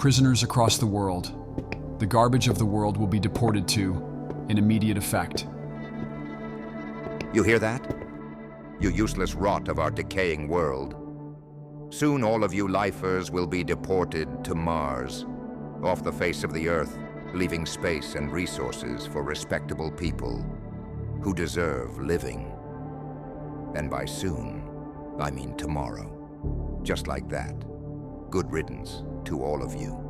Prisoners across the world. The garbage of the world will be deported to, in immediate effect. You hear that? You useless rot of our decaying world. Soon all of you lifers will be deported to Mars, off the face of the Earth, leaving space and resources for respectable people who deserve living. And by soon, I mean tomorrow. Just like that. Good riddance to all of you.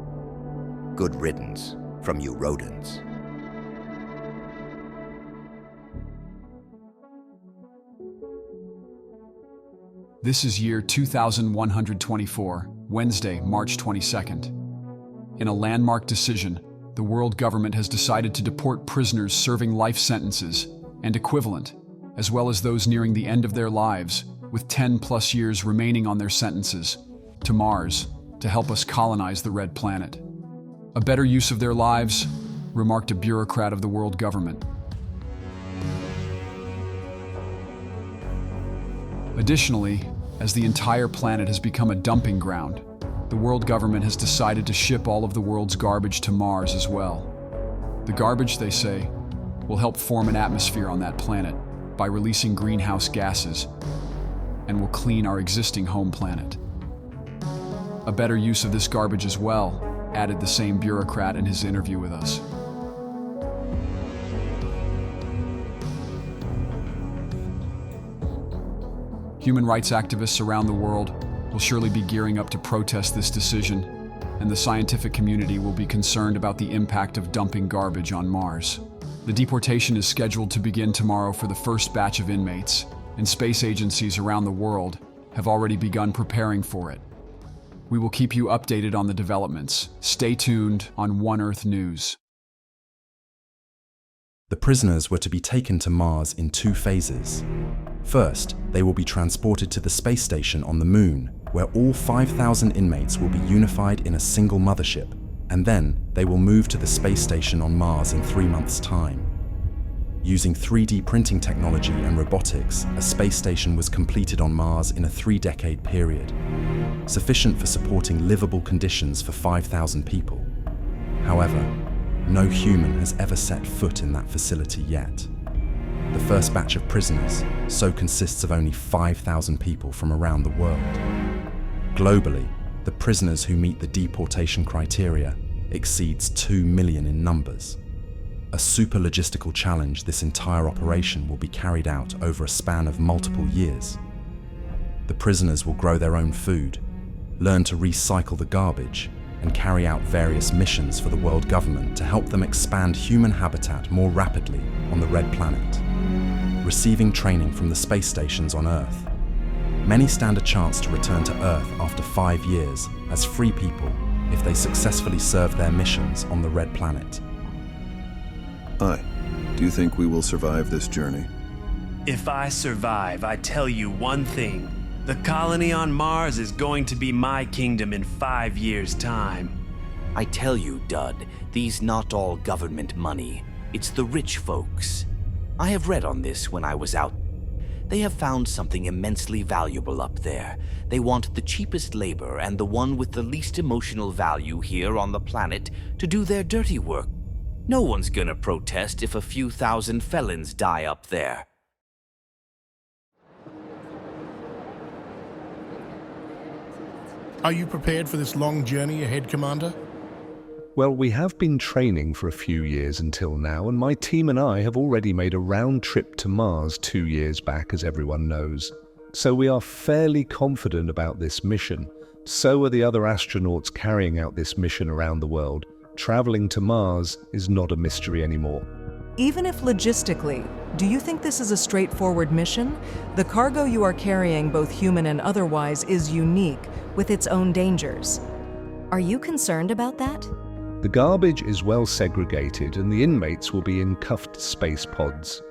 Good riddance from you rodents. This is year 2124, Wednesday, March 22nd. In a landmark decision, the world government has decided to deport prisoners serving life sentences and equivalent, as well as those nearing the end of their lives, with 10+ years remaining on their sentences, to Mars to help us colonize the Red Planet. A better use of their lives, remarked a bureaucrat of the world government. Additionally, as the entire planet has become a dumping ground, the world government has decided to ship all of the world's garbage to Mars as well. The garbage, they say, will help form an atmosphere on that planet by releasing greenhouse gases and will clean our existing home planet. A better use of this garbage as well, added the same bureaucrat in his interview with us. Human rights activists around the world will surely be gearing up to protest this decision, and the scientific community will be concerned about the impact of dumping garbage on Mars. The deportation is scheduled to begin tomorrow for the first batch of inmates, and space agencies around the world have already begun preparing for it. We will keep you updated on the developments. Stay tuned on One Earth News. The prisoners were to be taken to Mars in 2 phases. First, they will be transported to the space station on the Moon, where all 5,000 inmates will be unified in a single mothership, and then they will move to the space station on Mars in 3 months' time. Using 3D printing technology and robotics, a space station was completed on Mars in a 3-decade period, sufficient for supporting livable conditions for 5,000 people. However, no human has ever set foot in that facility yet. The first batch of prisoners so consists of only 5,000 people from around the world. Globally, the prisoners who meet the deportation criteria exceeds 2 million in numbers. A super logistical challenge, this entire operation will be carried out over a span of multiple years. The prisoners will grow their own food, learn to recycle the garbage, and carry out various missions for the world government to help them expand human habitat more rapidly on the Red Planet. Receiving training from the space stations on Earth, many stand a chance to return to Earth after 5 years as free people if they successfully serve their missions on the Red Planet. Do you think we will survive this journey? If I survive, I tell you one thing. The colony on Mars is going to be my kingdom in 5 years' time. I tell you, Dud, these not all government money. It's the rich folks. I have read on this when I was out. They have found something immensely valuable up there. They want the cheapest labor and the one with the least emotional value here on the planet to do their dirty work. No one's gonna protest if a few thousand felons die up there. Are you prepared for this long journey ahead, Commander? Well, we have been training for a few years until now, and my team and I have already made a round trip to Mars 2 years back, as everyone knows. So we are fairly confident about this mission. So are the other astronauts carrying out this mission around the world. Traveling to Mars is not a mystery anymore. Even if logistically, do you think this is a straightforward mission? The cargo you are carrying, both human and otherwise, is unique, with its own dangers. Are you concerned about that? The garbage is well segregated and the inmates will be in cuffed space pods.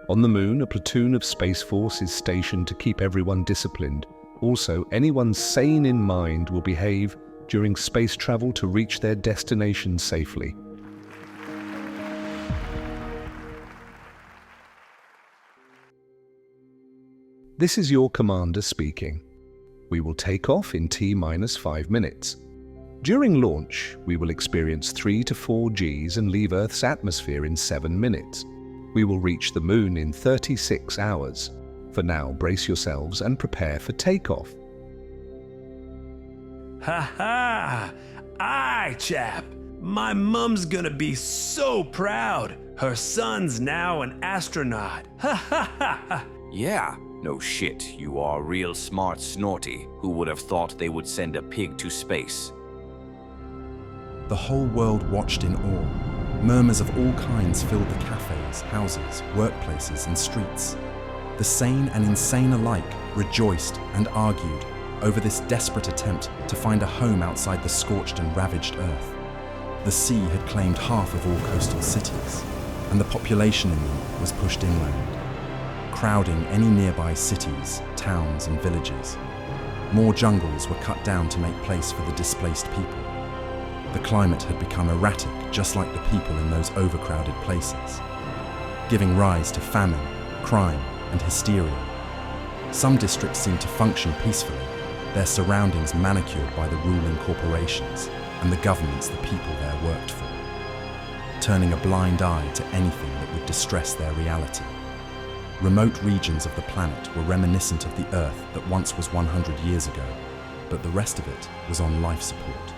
On the Moon, a platoon of Space Force is stationed to keep everyone disciplined. Also, anyone sane in mind will behave during space travel to reach their destination safely. This is your commander speaking. We will take off in T-5 minutes. During launch, we will experience 3 to 4 Gs and leave Earth's atmosphere in 7 minutes. We will reach the Moon in 36 hours. For now, brace yourselves and prepare for takeoff. Ha ha! Aye, chap! My mum's gonna be so proud! Her son's now an astronaut! Ha ha ha ha! Yeah, no shit, you are real smart, Snorty. Who would have thought they would send a pig to space? The whole world watched in awe. Murmurs of all kinds filled the cafes, houses, workplaces, and streets. The sane and insane alike rejoiced and argued over this desperate attempt to find a home outside the scorched and ravaged earth. The sea had claimed half of all coastal cities, and the population in them was pushed inland, crowding any nearby cities, towns, and villages. More jungles were cut down to make place for the displaced people. The climate had become erratic, just like the people in those overcrowded places, giving rise to famine, crime, and hysteria. Some districts seemed to function peacefully, their surroundings manicured by the ruling corporations and the governments the people there worked for, turning a blind eye to anything that would distress their reality. Remote regions of the planet were reminiscent of the Earth that once was 100 years ago, but the rest of it was on life support.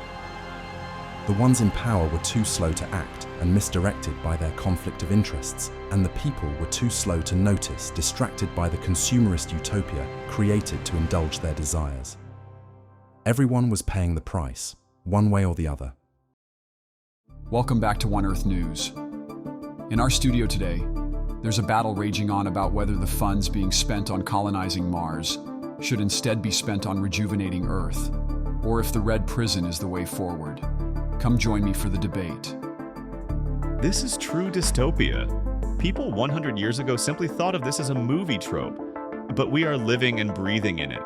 The ones in power were too slow to act and misdirected by their conflict of interests, and the people were too slow to notice, distracted by the consumerist utopia created to indulge their desires. Everyone was paying the price, one way or the other. Welcome back to One Earth News. In our studio today, there's a battle raging on about whether the funds being spent on colonizing Mars should instead be spent on rejuvenating Earth, or if the Red Prison is the way forward. Come join me for the debate. This is true dystopia. People 100 years ago simply thought of this as a movie trope, but we are living and breathing in it.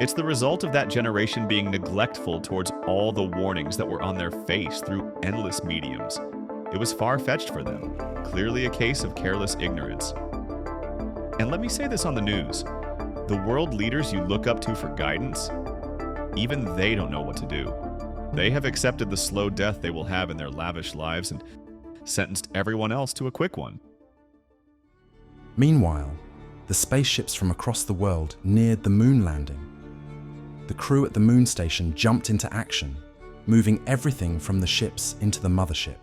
It's the result of that generation being neglectful towards all the warnings that were on their face through endless mediums. It was far-fetched for them, clearly a case of careless ignorance. And let me say this on the news. The world leaders you look up to for guidance, even they don't know what to do. They have accepted the slow death they will have in their lavish lives and sentenced everyone else to a quick one. Meanwhile, the spaceships from across the world neared the moon landing. The crew at the moon station jumped into action, moving everything from the ships into the mothership.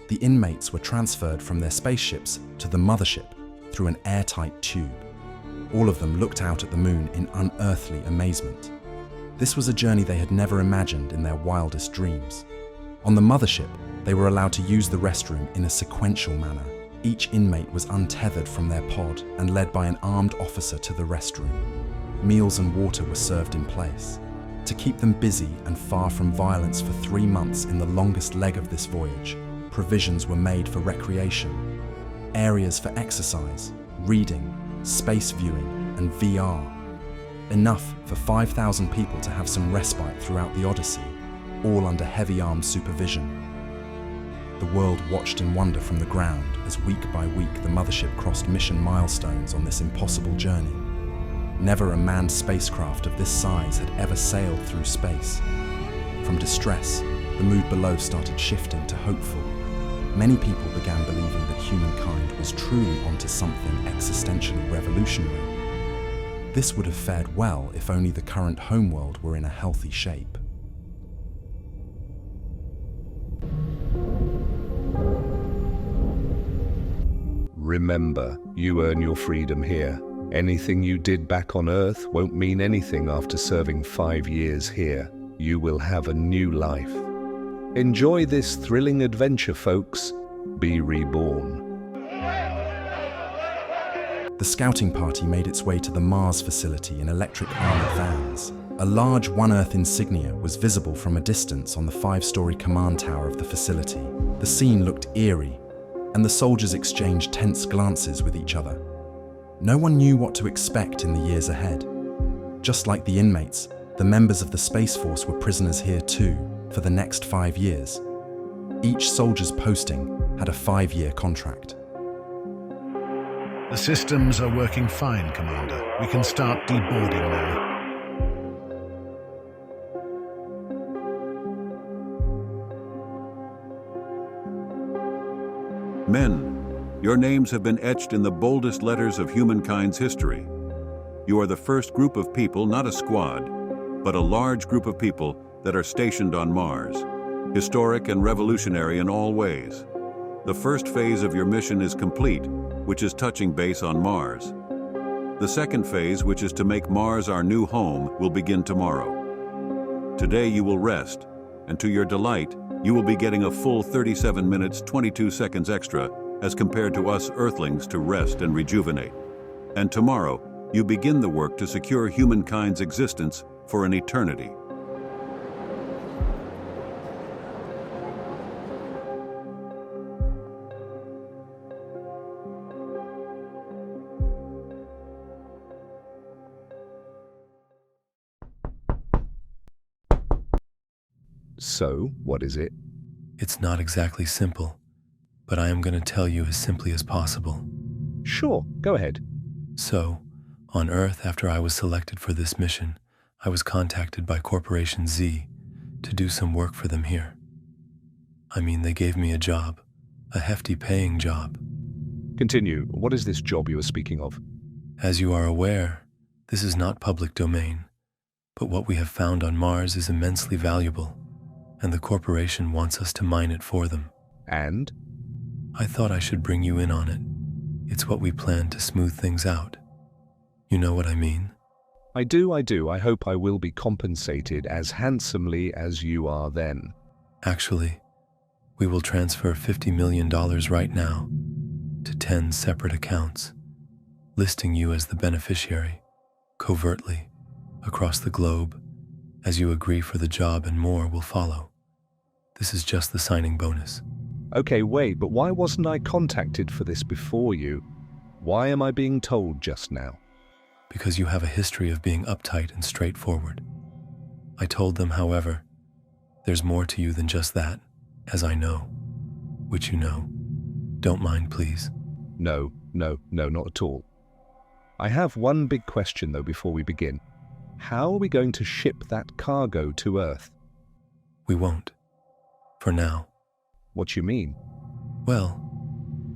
The inmates were transferred from their spaceships to the mothership through an airtight tube. All of them looked out at the moon in unearthly amazement. This was a journey they had never imagined in their wildest dreams. On the mothership, they were allowed to use the restroom in a sequential manner. Each inmate was untethered from their pod and led by an armed officer to the restroom. Meals and water were served in place. To keep them busy and far from violence for 3 months in the longest leg of this voyage, provisions were made for recreation, areas for exercise, reading, space viewing, and VR. Enough for 5,000 people to have some respite throughout the Odyssey, all under heavy-armed supervision. The world watched in wonder from the ground as week by week the mothership crossed mission milestones on this impossible journey. Never a manned spacecraft of this size had ever sailed through space. From distress, the mood below started shifting to hopeful. Many people began believing that humankind was truly onto something existentially revolutionary. This would have fared well if only the current homeworld were in a healthy shape. Remember, you earn your freedom here. Anything you did back on Earth won't mean anything after serving 5 years here. You will have a new life. Enjoy this thrilling adventure, folks. Be reborn. The scouting party made its way to the Mars facility in electric armored vans. A large One Earth insignia was visible from a distance on the 5-story command tower of the facility. The scene looked eerie, and the soldiers exchanged tense glances with each other. No one knew what to expect in the years ahead. Just like the inmates, the members of the Space Force were prisoners here too, for the next 5 years. Each soldier's posting had a 5-year contract. The systems are working fine, Commander. We can start deboarding now. Men, your names have been etched in the boldest letters of humankind's history. You are the first group of people, not a squad, but a large group of people that are stationed on Mars, historic and revolutionary in all ways. The first phase of your mission is complete, which is touching base on Mars. The second phase, which is to make Mars our new home, will begin tomorrow. Today you will rest, and to your delight, you will be getting a full 37 minutes 22 seconds extra as compared to us Earthlings to rest and rejuvenate. And tomorrow, you begin the work to secure humankind's existence for an eternity. So, what is it? It's not exactly simple, but I am going to tell you as simply as possible. Sure, go ahead. So, on Earth, after I was selected for this mission, I was contacted by Corporation Z to do some work for them here. I mean, they gave me a job, a hefty paying job. Continue. What is this job you are speaking of? As you are aware, this is not public domain, but what we have found on Mars is immensely valuable, and the corporation wants us to mine it for them. And? I thought I should bring you in on it. It's what we plan to smooth things out. You know what I mean? I do. I hope I will be compensated as handsomely as you are then. Actually, we will transfer $50 million right now to 10 separate accounts, listing you as the beneficiary, covertly, across the globe, as you agree for the job, and more will follow. This is just the signing bonus. Okay, wait, but why wasn't I contacted for this before you? Why am I being told just now? Because you have a history of being uptight and straightforward. I told them, however, there's more to you than just that, as I know, which you know. Don't mind, please. No, not at all. I have one big question, though, before we begin. How are we going to ship that cargo to Earth? We won't. For now. What you mean? Well,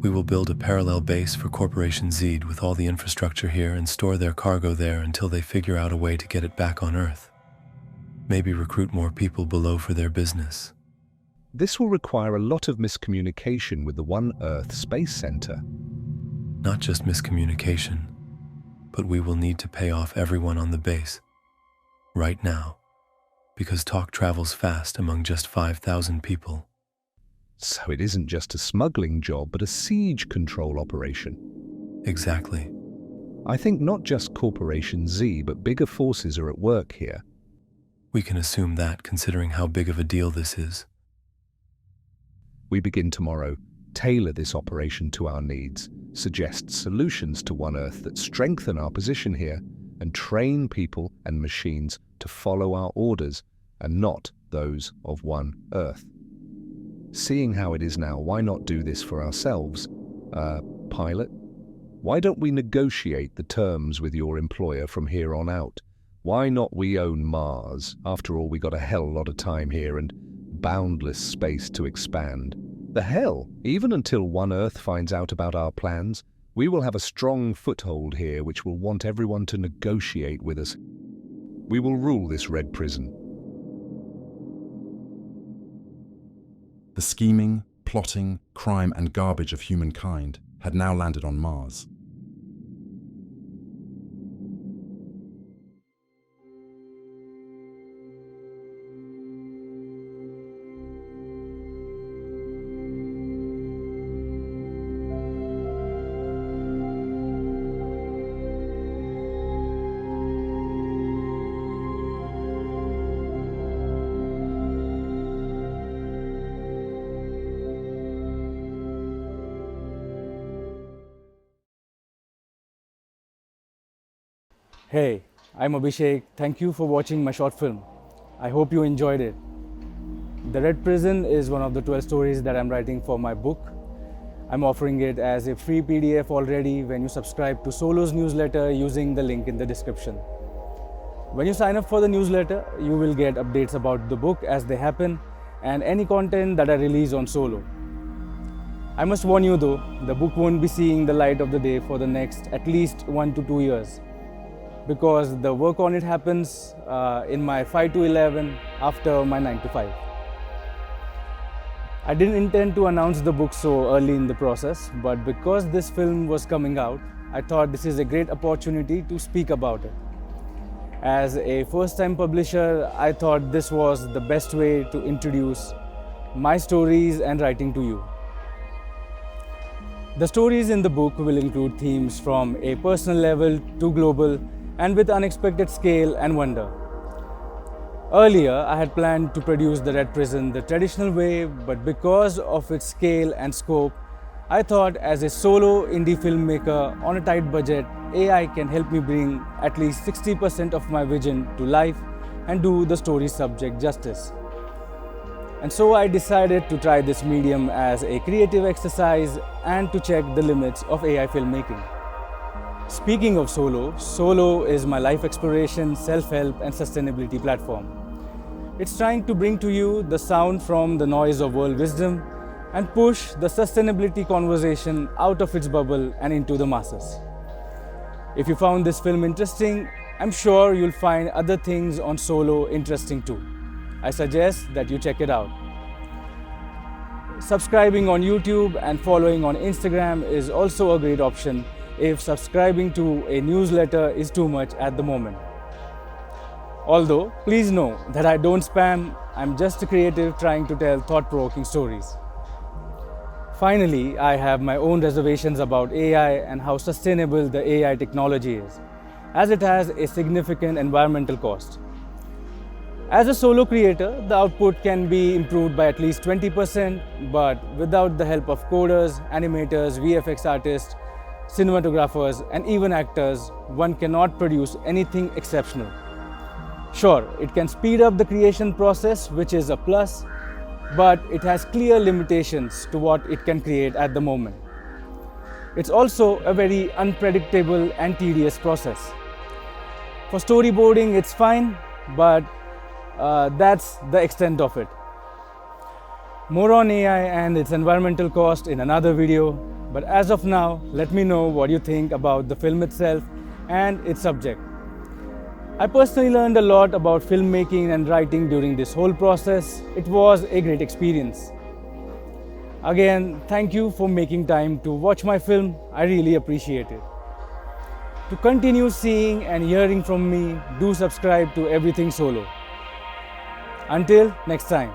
we will build a parallel base for Corporation Z with all the infrastructure here and store their cargo there until they figure out a way to get it back on Earth. Maybe recruit more people below for their business. This will require a lot of miscommunication with the One Earth Space Center. Not just miscommunication, but we will need to pay off everyone on the base. Right now. Because talk travels fast among just 5,000 people. So it isn't just a smuggling job, but a siege control operation. Exactly. I think not just Corporation Z, but bigger forces are at work here. We can assume that, considering how big of a deal this is. We begin tomorrow. Tailor this operation to our needs, suggest solutions to One Earth that strengthen our position here, and train people and machines to follow our orders and not those of One Earth. Seeing how it is now, why not do this for ourselves? Pilot? Why don't we negotiate the terms with your employer from here on out? Why not we own Mars? After all, we got a hell lot of time here and boundless space to expand. The hell, even until One Earth finds out about our plans, we will have a strong foothold here which will want everyone to negotiate with us. We will rule this red prison. The scheming, plotting, crime, and garbage of humankind had now landed on Mars. Hey, I'm Abhishek. Thank you for watching my short film. I hope you enjoyed it. The Red Prison is one of the 12 stories that I'm writing for my book. I'm offering it as a free PDF already when you subscribe to Soulo's newsletter using the link in the description. When you sign up for the newsletter, you will get updates about the book as they happen and any content that I release on Soulo. I must warn you though, the book won't be seeing the light of the day for the next at least 1 to 2 years, because the work on it happens in my 5 to 11 after my 9 to 5. I didn't intend to announce the book so early in the process, but because this film was coming out, I thought this is a great opportunity to speak about it. As a first-time publisher, I thought this was the best way to introduce my stories and writing to you. The stories in the book will include themes from a personal level to global and with unexpected scale and wonder. Earlier, I had planned to produce The Red Prison the traditional way, but because of its scale and scope, I thought as a solo indie filmmaker on a tight budget, AI can help me bring at least 60% of my vision to life and do the story's subject justice. And so I decided to try this medium as a creative exercise and to check the limits of AI filmmaking. Speaking of Soulo, Soulo is my life exploration, self-help and sustainability platform. It's trying to bring to you the sound from the noise of world wisdom and push the sustainability conversation out of its bubble and into the masses. If you found this film interesting, I'm sure you'll find other things on Soulo interesting too. I suggest that you check it out. Subscribing on YouTube and following on Instagram is also a great option if subscribing to a newsletter is too much at the moment. Although, please know that I don't spam, I'm just a creative trying to tell thought-provoking stories. Finally, I have my own reservations about AI and how sustainable the AI technology is, as it has a significant environmental cost. As a solo creator, the output can be improved by at least 20%, but without the help of coders, animators, VFX artists, cinematographers, and even actors, one cannot produce anything exceptional. Sure, it can speed up the creation process, which is a plus, but it has clear limitations to what it can create at the moment. It's also a very unpredictable and tedious process. For storyboarding, it's fine, but that's the extent of it. More on AI and its environmental cost in another video, but as of now, let me know what you think about the film itself and its subject. I personally learned a lot about filmmaking and writing during this whole process. It was a great experience. Again, thank you for making time to watch my film. I really appreciate it. To continue seeing and hearing from me, do subscribe to Everything Soulo. Until next time.